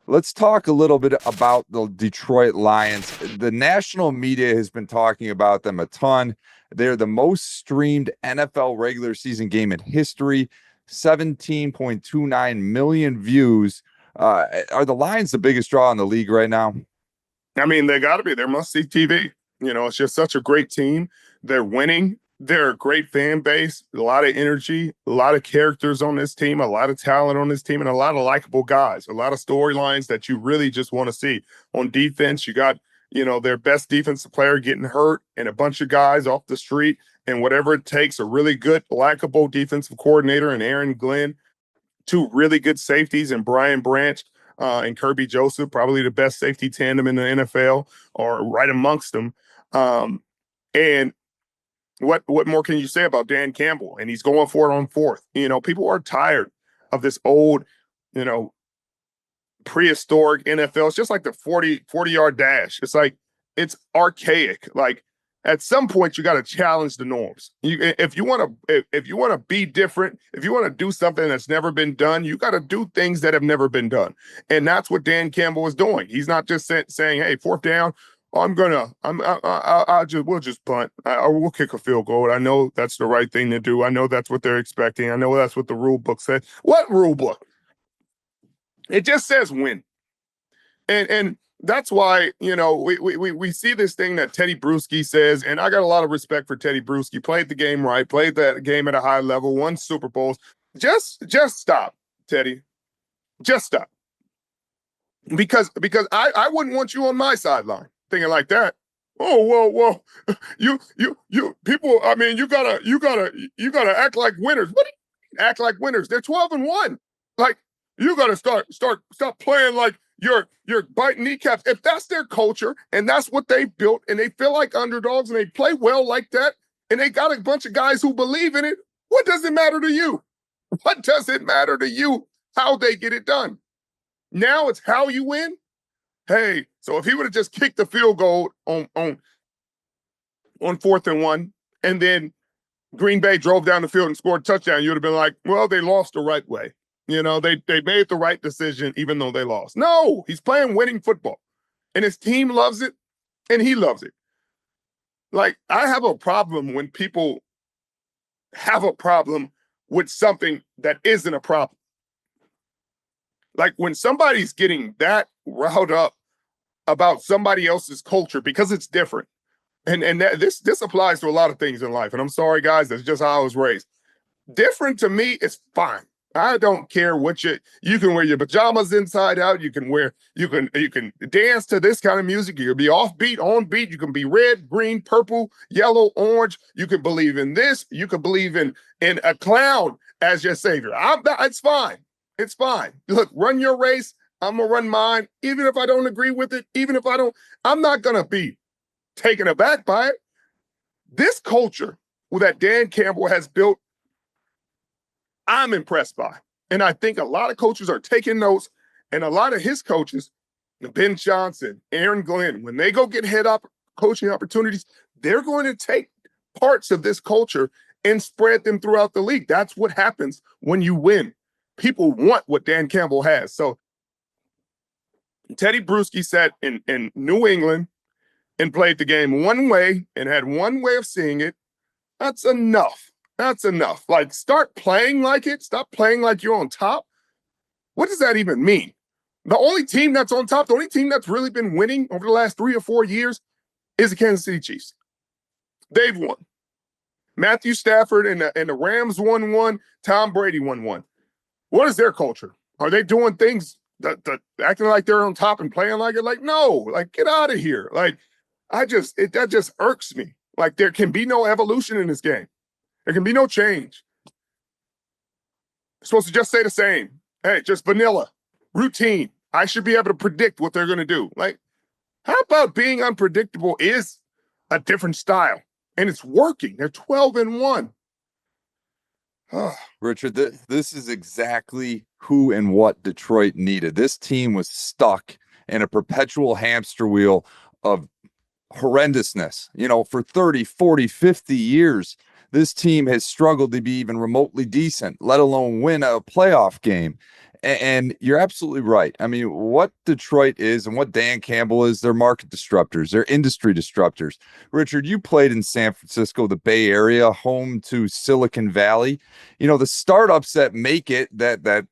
Let's talk a little bit about the Detroit Lions. The national media has been talking about them a ton. They're the most streamed NFL regular season game in history, 17.29 million views. Are the Lions the biggest draw in the league right now? I mean, they got to be. They're must-see TV. It's just such a great team. They're winning. They're a great fan base, a lot of energy, a lot of characters on this team, a lot of talent on this team, and a lot of likable guys, a lot of storylines that you really just want to see. On defense, you got, their best defensive player getting hurt and a bunch of guys off the street, and whatever it takes, a really good, likable defensive coordinator and Aaron Glenn, two really good safeties and Brian Branch and Kirby Joseph, probably the best safety tandem in the NFL or right amongst them. And what more can you say about Dan Campbell? And he's going for it on fourth. People are tired of this old, prehistoric NFL. It's just like the 40-yard dash. It's like, it's archaic. Like, at some point you got to challenge the norms. If you want to be different, if you want to do something that's never been done, you got to do things that have never been done. And that's what Dan Campbell is doing. He's not just saying, "Hey, fourth down, we'll just punt. We'll kick a field goal. I know that's the right thing to do. I know that's what they're expecting. I know that's what the rule book said." What rule book? It just says win. And that's why, we see this thing that Tedy Bruschi says, and I got a lot of respect for Tedy Bruschi. Played the game right, played that game at a high level, won Super Bowls. Just stop, Tedy. Just stop. Because I wouldn't want you on my sideline thinking like that. Oh, well, you people, I mean, you gotta act like winners. What do you mean act like winners? They're 12-1. Like, you gotta stop playing like you're biting kneecaps. If that's their culture and that's what they built and they feel like underdogs and they play well like that and they got a bunch of guys who believe in it, what does it matter to you? What does it matter to you how they get it done? Now it's how you win. Hey, so if he would have just kicked the field goal on 4th and 1 and then Green Bay drove down the field and scored a touchdown, you would have been like, well, they lost the right way. They made the right decision even though they lost. No, he's playing winning football. And his team loves it, and he loves it. Like, I have a problem when people have a problem with something that isn't a problem. Like, when somebody's getting that riled up about somebody else's culture because it's different. And this applies to a lot of things in life. And I'm sorry, guys, that's just how I was raised. Different to me is fine. I don't care what you can wear your pajamas inside out. You can dance to this kind of music. You can be offbeat, on beat. You can be red, green, purple, yellow, orange. You can believe in this. You can believe in a clown as your savior. It's fine. It's fine. Look, run your race. I'm going to run mine. Even if I don't agree with it, I'm not going to be taken aback by it. This culture that Dan Campbell has built, I'm impressed by. And I think a lot of coaches are taking notes, and a lot of his coaches, Ben Johnson, Aaron Glenn, when they go get coaching opportunities, they're going to take parts of this culture and spread them throughout the league. That's what happens when you win. People want what Dan Campbell has. So Tedy Bruschi sat in New England and played the game one way and had one way of seeing it. That's enough. That's enough. Like, start playing like it. Stop playing like you're on top. What does that even mean? The only team that's on top, the only team that's really been winning over the last 3 or 4 years is the Kansas City Chiefs. They've won. Matthew Stafford and the Rams won one. Tom Brady won one. What is their culture? Are they doing things that acting like they're on top and playing like it? Like, no. Like, get out of here. Like, that just irks me. Like, there can be no evolution in this game. There can be no change. You're supposed to just say the same. Hey, just vanilla, routine. I should be able to predict what they're going to do. Like, how about being unpredictable is a different style? And it's working. They're 12-1. Richard, this is exactly who and what Detroit needed. This team was stuck in a perpetual hamster wheel of horrendousness. For 30, 40, 50 years, this team has struggled to be even remotely decent, let alone win a playoff game. And you're absolutely right. I mean, what Detroit is and what Dan Campbell is, they're market disruptors, they're industry disruptors. Richard, you played in San Francisco, the Bay Area, home to Silicon Valley. You know, the startups that make it, that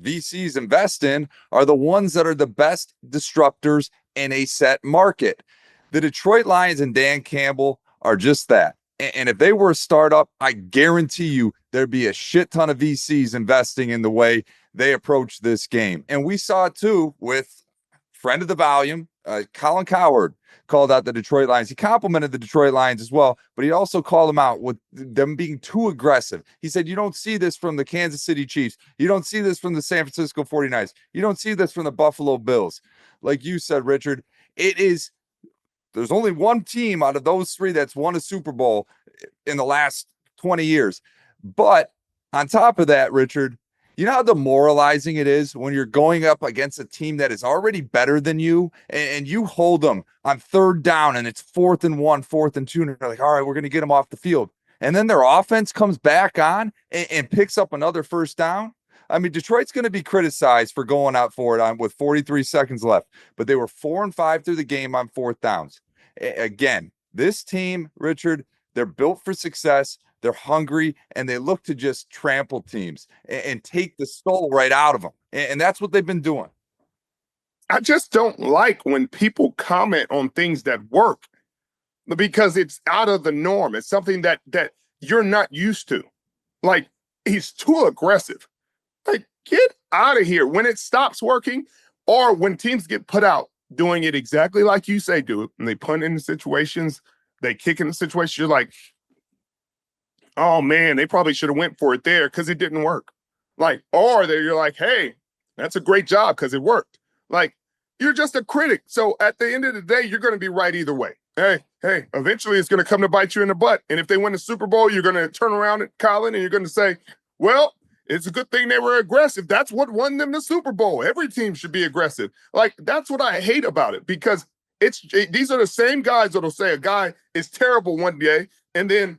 VCs invest in, are the ones that are the best disruptors in a set market. The Detroit Lions and Dan Campbell are just that. And if they were a startup, I guarantee you there'd be a shit ton of VCs investing in the way they approach this game. And we saw it too with friend of the volume, Colin Cowherd called out the Detroit Lions. He complimented the Detroit Lions as well, but he also called them out with them being too aggressive. He said, you don't see this from the Kansas City Chiefs. You don't see this from the San Francisco 49ers. You don't see this from the Buffalo Bills. Like you said, Richard, there's only one team out of those three that's won a Super Bowl in the last 20 years. But on top of that, Richard, you know how demoralizing it is when you're going up against a team that is already better than you and you hold them on third down and it's 4th and 1, 4th and 2, and they're like, all right, we're going to get them off the field. And then their offense comes back on and picks up another first down. I mean, Detroit's going to be criticized for going out for it with 43 seconds left, but they were 4 and 5 through the game on 4th downs. Again, this team, Richard, they're built for success. They're hungry, and they look to just trample teams and take the soul right out of them. And that's what they've been doing. I just don't like when people comment on things that work because it's out of the norm. It's something that you're not used to. Like, he's too aggressive. Like, get out of here. When it stops working or when teams get put out doing it exactly like you say do it, and they punt in the situations, they kick in the situations, you're like, oh man, they probably should have went for it there because it didn't work. Like, or you're like, hey, that's a great job because it worked. Like, you're just a critic. So at the end of the day, you're going to be right either way. Hey, eventually it's going to come to bite you in the butt. And if they win the Super Bowl, you're going to turn around at Colin and you're going to say, well, it's a good thing they were aggressive. That's what won them the Super Bowl. Every team should be aggressive. Like, that's what I hate about it because these are the same guys that'll say a guy is terrible one day, and then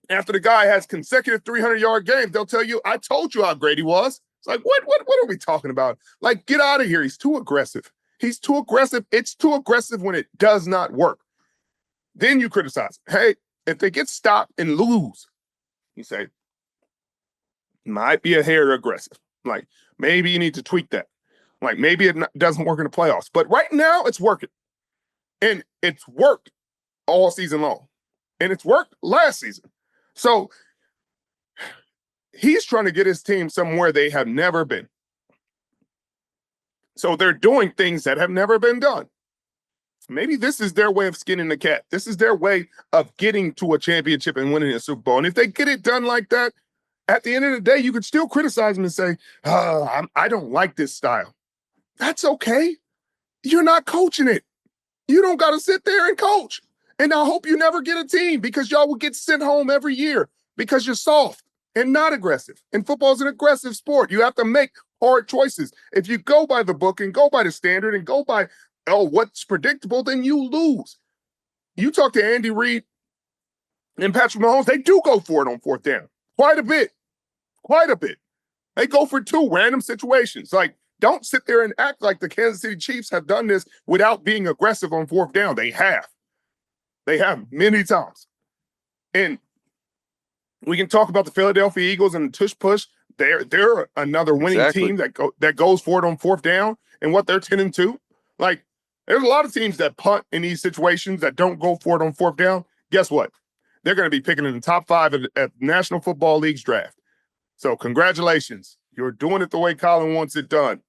after the guy has consecutive 300-yard games, they'll tell you, I told you how great he was. It's like, what are we talking about? Like, get out of here. He's too aggressive. He's too aggressive. It's too aggressive when it does not work. Then you criticize. Hey, if they get stopped and lose, you say, might be a hair aggressive. Like, maybe you need to tweak that. Like, maybe it doesn't work in the playoffs. But right now, it's working. And it's worked all season long. And it's worked last season. So he's trying to get his team somewhere they have never been. So they're doing things that have never been done. Maybe this is their way of skinning the cat. This is their way of getting to a championship and winning a Super Bowl. And if they get it done like that, at the end of the day, you could still criticize them and say, I don't like this style. That's okay. You're not coaching it. You don't got to sit there and coach. And I hope you never get a team because y'all will get sent home every year because you're soft and not aggressive. And football is an aggressive sport. You have to make hard choices. If you go by the book and go by the standard and go by, what's predictable, then you lose. You talk to Andy Reid and Patrick Mahomes, they do go for it on 4th down. Quite a bit. They go for 2 random situations. Like, don't sit there and act like the Kansas City Chiefs have done this without being aggressive on 4th down. They have. They have many times. And we can talk about the Philadelphia Eagles and the tush push. They're another winning team that goes for it on 4th down and what they're 10-2. Like, there's a lot of teams that punt in these situations that don't go for it on 4th down. Guess what? They're going to be picking in the top 5 at National Football League's draft. So congratulations. You're doing it the way Colin wants it done.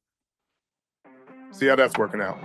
See how that's working out.